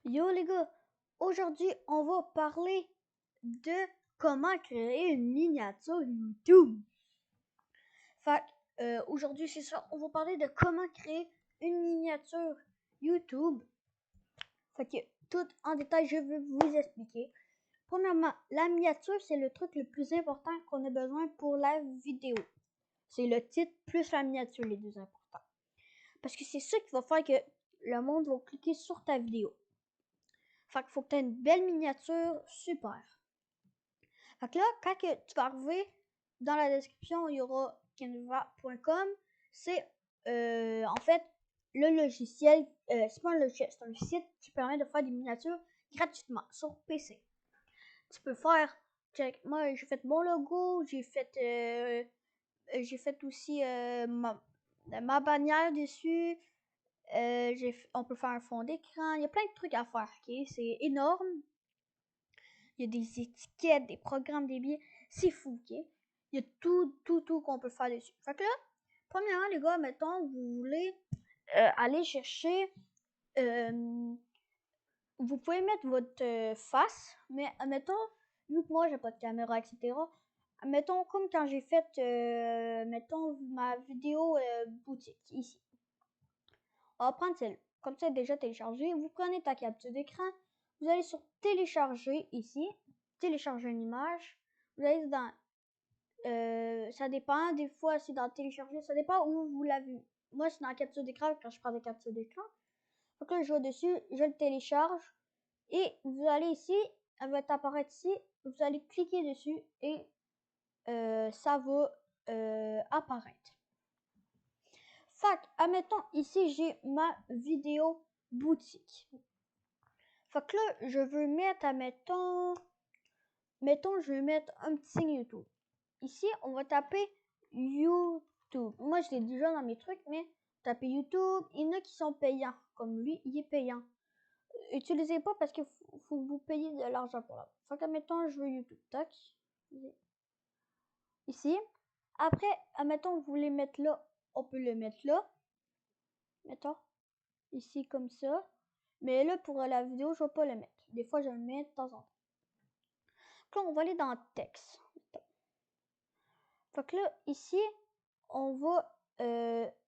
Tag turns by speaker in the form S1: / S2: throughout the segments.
S1: Yo les gars, aujourd'hui on va parler de comment créer une miniature YouTube. Aujourd'hui c'est ça, on va parler de comment créer une miniature YouTube. Fait que tout en détail je vais vous expliquer. Premièrement, la miniature c'est le truc le plus important qu'on a besoin pour la vidéo. C'est le titre plus la miniature les deux importants. Parce que c'est ça qui va faire que le monde va cliquer sur ta vidéo. Fait qu'il faut que tu aies une belle miniature super. Fait que là, quand tu vas arriver dans la description, il y aura canva.com. C'est en fait le logiciel, c'est pas un logiciel, c'est un site qui permet de faire des miniatures gratuitement sur PC. Tu peux faire, check, moi j'ai fait mon logo, j'ai fait aussi ma bannière dessus. On peut faire un fond d'écran, il y a plein de trucs à faire, ok? C'est énorme. Il y a des étiquettes, des programmes, des billets. C'est fou, ok? Il y a tout qu'on peut faire dessus. Fait que là, premièrement, les gars, mettons, vous voulez aller chercher... vous pouvez mettre votre face, mais admettons, vu que moi, j'ai pas de caméra, etc., mettons, comme quand j'ai fait, mettons, ma vidéo boutique, ici. On va prendre celle-là. Comme ça, déjà téléchargé. Vous prenez ta capture d'écran. Vous allez sur télécharger ici. Télécharger une image. Vous allez dans... ça dépend. Des fois, c'est dans télécharger. Ça dépend où vous l'avez. Moi, c'est dans la capture d'écran quand je prends des captures d'écran. Donc là, je vais dessus. Je le télécharge. Et vous allez ici. Elle va apparaître ici. Vous allez cliquer dessus. Et ça va apparaître. Fait que, admettons, ici, j'ai ma vidéo boutique. Fait que là, je veux mettre, admettons, je vais mettre un petit signe YouTube. Ici, on va taper YouTube. Moi, je l'ai déjà dans mes trucs, mais taper YouTube. Il y en a qui sont payants, comme lui, il est payant. Utilisez pas parce qu'il faut que vous payiez de l'argent pour là. Fait que, admettons, je veux YouTube. Tac. Ici. Après, admettons, vous voulez mettre là, on peut le mettre là. Mettons. Ici, comme ça. Mais là, pour la vidéo, je vais pas le mettre. Des fois, je le mets de temps en temps. Donc là, on va aller dans texte. Fait que là, ici, on va,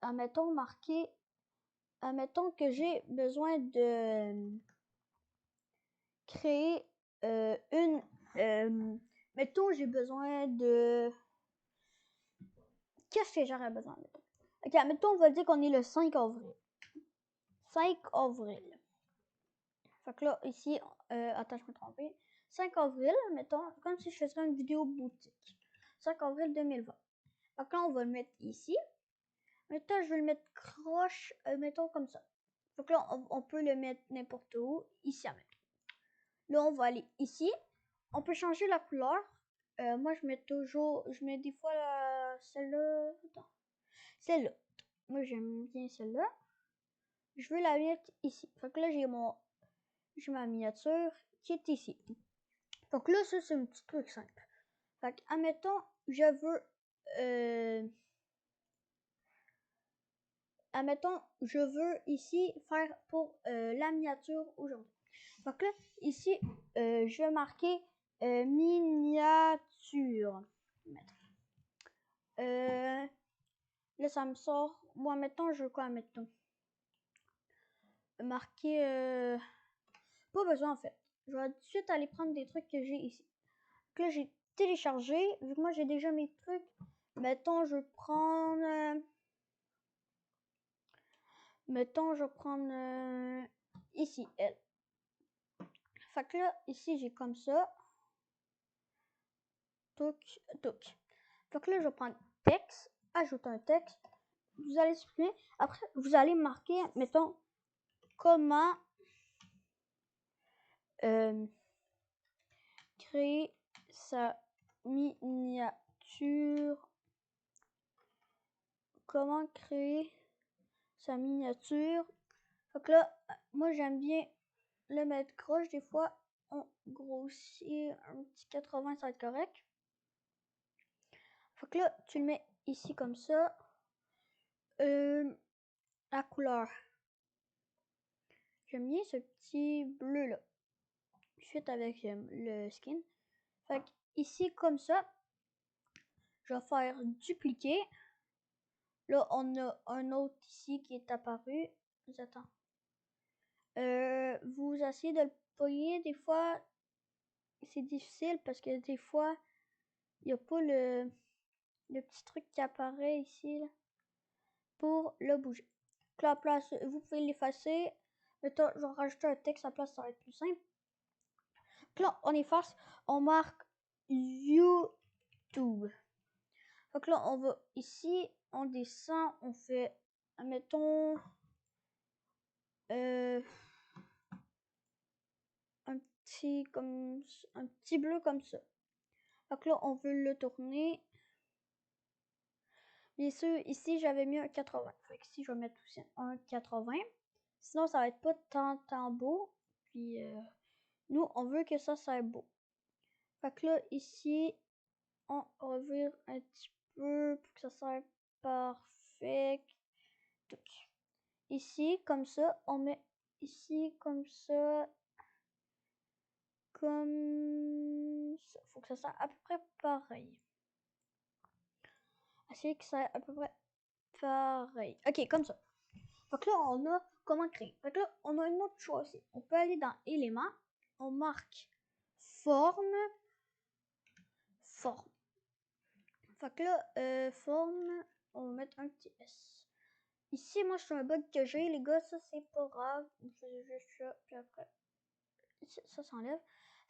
S1: admettons, marquer, admettons que j'ai besoin de créer mettons, j'ai besoin de... Qu'est-ce que j'aurais besoin, mettons? Ok, mettons, on va dire qu'on est le 5 avril. 5 avril. Fait que là, ici, attends, je me trompais. 5 avril, mettons, comme si je faisais une vidéo boutique. 5 avril 2020. Fait que là, on va le mettre ici. Mettons, je vais le mettre croche, mettons comme ça. Donc là, on peut le mettre n'importe où, ici à mettre. Là, on va aller ici. On peut changer la couleur. Moi, je mets des fois celle-là. Celle-là. Moi, j'aime bien celle-là. Je veux la mettre ici. Fait que là, j'ai ma miniature qui est ici. Donc là, ça, c'est un petit truc simple. Fait que, admettons, je veux... admettons, je veux ici faire pour la miniature aujourd'hui. Donc là, ici, je vais marquer miniature. Là, ça me sort. Moi, mettons, je veux quoi, mettons? Marquer. Pas besoin, en fait. Je vais tout de suite aller prendre des trucs que j'ai ici. Donc là, j'ai téléchargé. Vu que moi, j'ai déjà mes trucs. Mettons, je vais prendre. Mettons, je vais prendre ici, elle. Fait que là, ici, j'ai comme ça. Toc, toc. Donc là, je vais prendre texte, ajouter un texte. Vous allez supprimer. Après, vous allez marquer, mettons, comment créer sa miniature. Comment créer sa miniature. Donc là, moi, j'aime bien le mettre croche. Des fois, on grossit un petit 80, ça va être correct. Fait que là, tu le mets ici comme ça. La couleur. j'aime bien ce petit bleu là. Suite avec le skin. Fait que ici comme ça, je vais faire dupliquer. Là, on a un autre ici qui est apparu. Attends. Vous essayez de le pogner. Des fois, c'est difficile parce que des fois, il n'y a pas le petit truc qui apparaît ici là, pour le bouger. Donc là, à place, vous pouvez l'effacer. Mettons, je vais rajouter un texte à la place, ça va être plus simple. Donc là, on efface, on marque YouTube. Donc là, on va ici, on descend, on fait, mettons, un petit bleu comme ça. Donc là, on veut le tourner. Bien sûr, ici, j'avais mis un 80. Fait que ici, je vais mettre aussi un 80. Sinon, ça va être pas tant beau. Puis, nous, on veut que ça soit beau. Fait que là, ici, on revire un petit peu pour que ça soit parfait. Ici, comme ça, on met ici, comme ça. Comme ça. Faut que ça soit à peu près pareil. Essayez que ça soit à peu près pareil. Ok, comme ça. Donc là, on a comment créer. Donc là, on a une autre choix aussi. On peut aller dans éléments. On marque forme. Forme. Fait que là, forme, on va mettre un petit S. Ici, moi, c'est un bug que j'ai, les gars. Ça, c'est pas grave. On fait juste ça, puis après, ça s'enlève.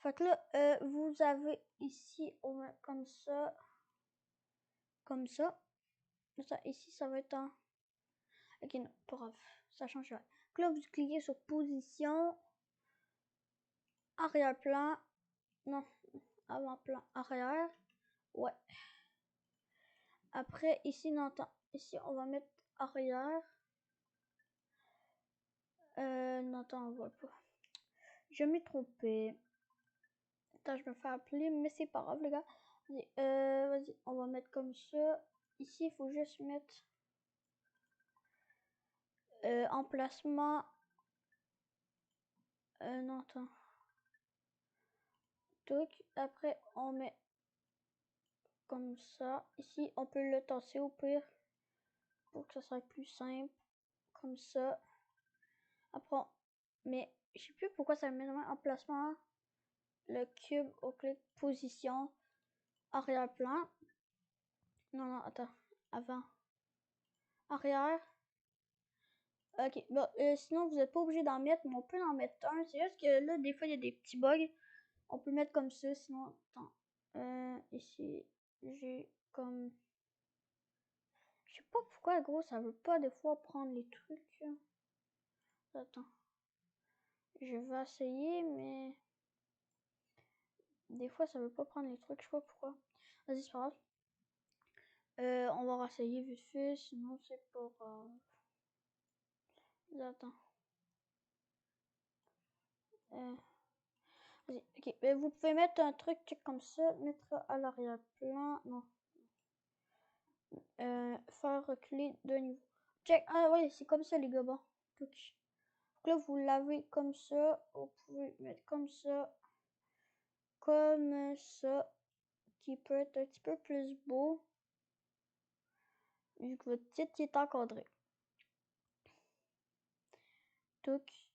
S1: Fait que là, vous avez ici, on met comme ça. Comme ça. Ça ici, ça va être en... Ok, non, pas grave. Ça change rien. Donc là, vous cliquez sur position. Arrière-plan. Non, avant-plan. Arrière. Ouais. Après, ici, non, attends. Ici, on va mettre arrière. Non, attends, on voit pas. Je m'ai trompé. Attends, je me fais appeler, mais c'est pas grave, les gars. Vas-y, on va mettre comme ça. Ici, il faut juste mettre emplacement. Non, attends. Donc, après, on met comme ça. Ici, on peut le tasser au pire pour que ça soit plus simple. Comme ça. Après, mais je sais plus pourquoi ça met dans emplacement. Le cube au clic position arrière-plan. Non, attends. Avant. Arrière. Ok, bon, sinon vous n'êtes pas obligé d'en mettre, mais on peut en mettre un. C'est juste que là, des fois, il y a des petits bugs. On peut mettre comme ça, sinon, attends. Ici, j'ai comme... Je sais pas pourquoi, gros, ça veut pas des fois prendre les trucs. Attends. Je vais essayer, mais... Des fois, ça veut pas prendre les trucs, je sais pas pourquoi. Vas-y, c'est pas grave. On va réessayer vite fait, sinon c'est pas grave. Attends. Ok, mais vous pouvez mettre un truc comme ça, mettre à l'arrière-plan. Non. Faire reculer de niveau. Check. Ah ouais, c'est comme ça les gars. Bon. Donc là, vous l'avez comme ça. Vous pouvez mettre comme ça. Comme ça. Qui peut être un petit peu plus beau. Vu que votre titre est encadré. Touc.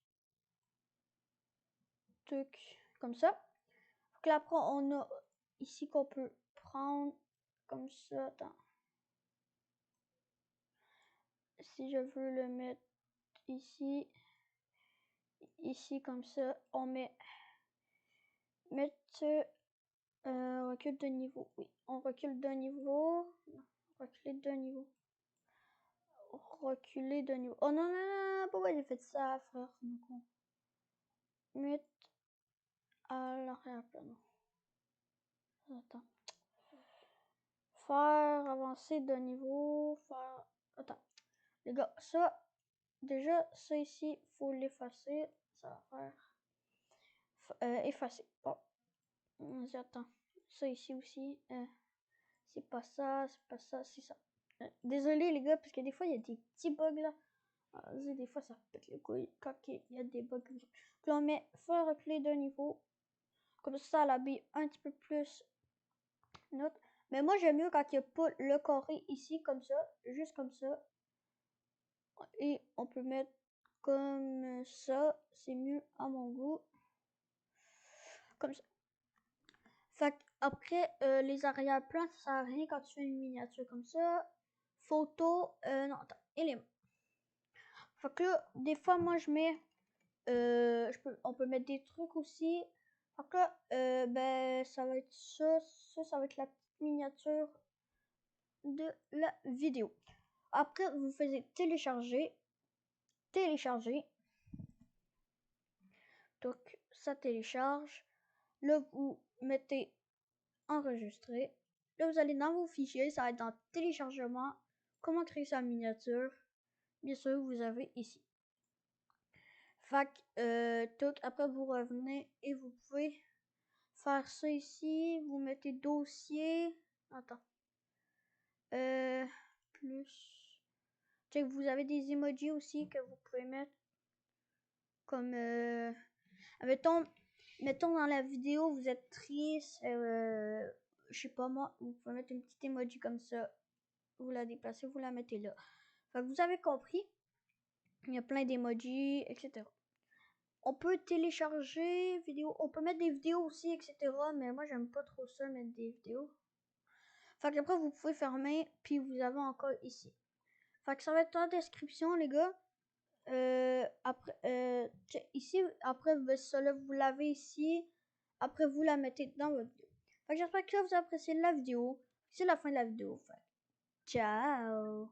S1: Touc. Comme ça. Donc là, après, on a ici qu'on peut prendre comme ça. Attends. Si je veux le mettre ici. Ici, comme ça, on met. Mettre. Recul de niveau. Oui, on recule d'un niveau. Non, reculer d'un niveau. Reculer d'un niveau. Oh non, non, non, pourquoi j'ai fait ça, frère? Mettre à l'arrière-plan. Attends. Faire avancer d'un niveau. Faire. Attends. Les gars, ça, déjà, ça ici, faut l'effacer. Ça va faire. Effacer. Bon. Attends. Ça ici aussi. C'est pas ça, c'est pas ça, c'est ça. Désolé les gars, parce que des fois il y a des petits bugs là. Des fois ça pète les couilles quand il y a des bugs. Puis on met faire reculer d'un niveau. Comme ça, elle habille un petit peu plus notre. Mais moi j'aime mieux quand il n'y a pas le carré ici, comme ça, juste comme ça. Et on peut mettre comme ça, c'est mieux à mon goût. Comme ça. Fait après, les arrière-plans, ça sert à rien quand tu fais une miniature comme ça. Photo, non, attends, éléments. Fait que là, des fois, moi, je mets, on peut mettre des trucs aussi. Fait que là, ben, ça va être ça va être la petite miniature de la vidéo. Après, vous faites télécharger. Donc, ça télécharge. Là, vous mettez enregistrer. Là, vous allez dans vos fichiers, ça va être dans téléchargement, comment créer sa miniature. Bien sûr, vous avez ici. Fait après vous revenez et vous pouvez faire ça ici. Vous mettez dossier. Attends. Plus. Check, vous avez des emojis aussi que vous pouvez mettre. Comme mettons dans la vidéo, vous êtes triste. Je sais pas moi, vous pouvez mettre une petite emoji comme ça. Vous la déplacez, vous la mettez là. Fait que vous avez compris. Il y a plein d'emojis, etc. On peut télécharger vidéo, on peut mettre des vidéos aussi, etc. Mais moi, j'aime pas trop ça, mettre des vidéos. Fait que après, vous pouvez fermer, puis vous avez encore ici. Fait que ça va être en description, les gars. Ici, après, cela, vous l'avez ici. Après, vous la mettez dans votre vidéo. Fait que j'espère que vous appréciez la vidéo. C'est la fin de la vidéo. Fait. Ciao!